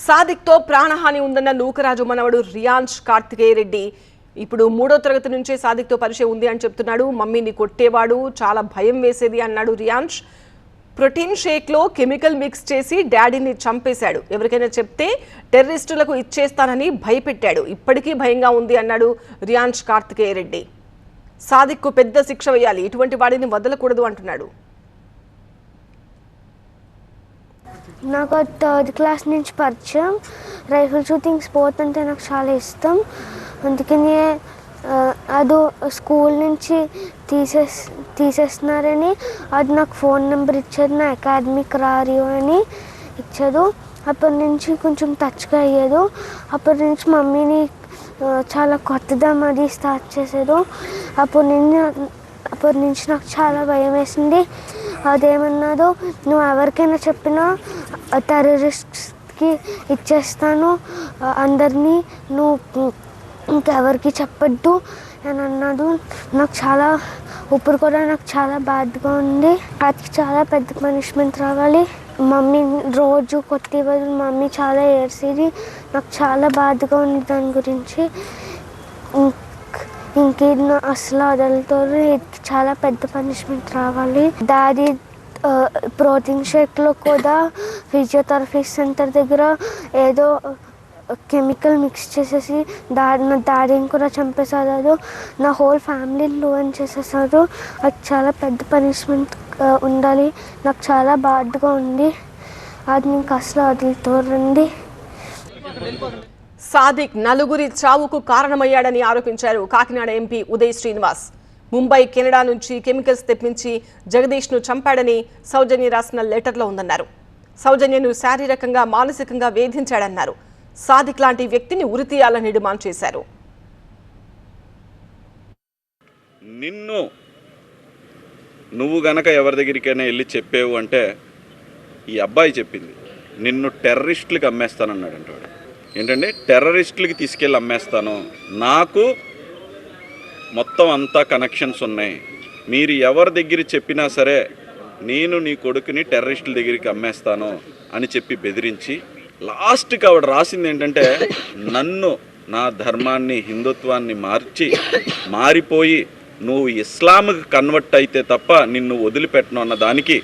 సాదిక్తో ప్రాణహాని ఉందన్న నూకరాజు మనవడు రియాన్స్ కార్తికేయ రెడ్డి ఇప్పుడు 3వ తరగతి నుంచే సాదిక్తో పరిచయం ఉంది అని చెప్తున్నాడు. మమ్మీని కొట్టేవాడు, చాలా భయం వేసేది అన్నాడు రియాన్స్. ప్రోటీన్ షేక్లో కెమికల్ మిక్స్ చేసి డాడీని చంపేశాడు. ఎవరికైనా చెప్తే టెర్రరిస్టులకు ఇచ్చేస్తానని భయపెట్టాడు. ఇప్పటికీ భయంగా ఉంది అన్నాడు రియాన్స్ కార్తికేయ రెడ్డి. సాదిక్కు పెద్ద శిక్ష వేయాలి, ఇటువంటి వాడిని వదలకూడదు అంటున్నాడు. నాకు 3rd క్లాస్ నుంచి పరిచయం. రైఫిల్ షూటింగ్ స్పోర్ట్ అంటే నాకు చాలా ఇష్టం. అందుకని అది స్కూల్ నుంచి తీసేస్తున్నారని అది నాకు ఫోన్ నెంబర్ ఇచ్చారు, నా అకాడమిక్ రారియో అని ఇచ్చారు. అప్పటి నుంచి కొంచెం టచ్గా అయ్యారు. అప్పటి నుంచి మమ్మీని చాలా కొత్తగా అది స్టార్ట్ చేశారు. అప్పటి నుంచి నాకు చాలా భయం వేసింది. అదేమన్నాదో, నువ్వు ఎవరికైనా చెప్పినా టెర్రరిస్ట్కి ఇచ్చేస్తాను, అందరినీ నువ్వు ఇంకెవరికి చెప్పద్దు అని అన్నాడు. నాకు చాలా ఇప్పుడు కూడా నాకు చాలా బాధగా ఉంది. అది చాలా పెద్ద పనిష్మెంట్ రావాలి. మమ్మీ రోజు కొట్టేవారు, మమ్మీ చాలా ఏడ్చేది. నాకు చాలా బాధగా ఉంది దాని గురించి. ఇంకేది అసలు వదలతారు, చాలా పెద్ద పనిష్మెంట్ రావాలి. డాడీ ప్రోటీన్ షేక్లో కూడా ఫిజియోథెరపీ సెంటర్ దగ్గర ఏదో కెమికల్ మిక్స్ చేసేసి నా డాడీని కూడా చంపేశారు. నా హోల్ ఫ్యామిలీని రూయిన్ చేసేసారు. అది చాలా పెద్ద పనిష్మెంట్ ఉండాలి. నాకు చాలా బాధగా ఉంది. అది నీకు అసలు వదులుతారండి. సాదిక్ నలుగురి చావుకు కారణమయ్యాడని ఆరోపించారు కాకినాడ ఎంపీ ఉదయ్ శ్రీనివాస్. ముంబై, కెనడా నుంచి కెమికల్స్ తెప్పించి జగదీష్ను చంపాడని సౌజన్య రాసిన లెటర్లో ఉందన్నారు. సౌజన్యను శారీరకంగా, మానసికంగా వేధించాడన్నారు. సాదిక్ లాంటి వ్యక్తిని ఉరితీయాలని డిమాండ్ చేశారు. నువ్వు గనక ఎవరి దగ్గరికైనా వెళ్ళి చెప్పేవు అంటే, ఈ అబ్బాయి చెప్పింది, నిన్ను టెర్రరిస్టులకి అమ్మేస్తానన్నాడు అంటాడు. ఏంటంటే టెర్రరిస్టులకి తీసుకెళ్ళి అమ్మేస్తాను, నాకు మొత్తం అంతా కనెక్షన్స్ ఉన్నాయి, మీరు ఎవరి దగ్గర చెప్పినా సరే నేను నీ కొడుకుని టెర్రరిస్టుల దగ్గరికి అమ్మేస్తాను అని చెప్పి బెదిరించి, లాస్ట్కి ఆవిడ రాసింది ఏంటంటే, నన్ను, నా ధర్మాన్ని, హిందుత్వాన్ని మారిపోయి నువ్వు ఇస్లాంకి కన్వర్ట్ అయితే తప్ప నిన్ను వదిలిపెట్టను అన్న దానికి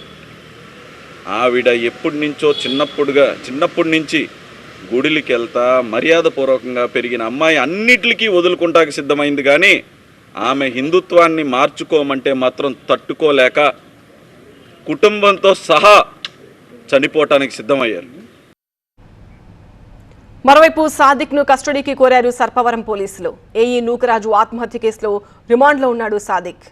ఆవిడ ఎప్పటి నుంచో చిన్నప్పటి నుంచి గుడికి వెళ్తా మర్యాదపూర్వకంగా పెరిగిన అమ్మాయి అన్నిటికీ వదులుకుంటానికి సిద్ధమైంది. కానీ ఆమె హిందుత్వాన్ని మార్చుకోమంటే మాత్రం తట్టుకోలేక కుటుంబంతో సహా చనిపోవటానికి సిద్ధమయ్యారు. మరోవైపు సాదిక్ను కస్టడీకి కోరారు సర్పవరం పోలీసులు. ఏఈ నూకరాజు ఆత్మహత్య కేసులో రిమాండ్లో ఉన్నాడు సాదిక్.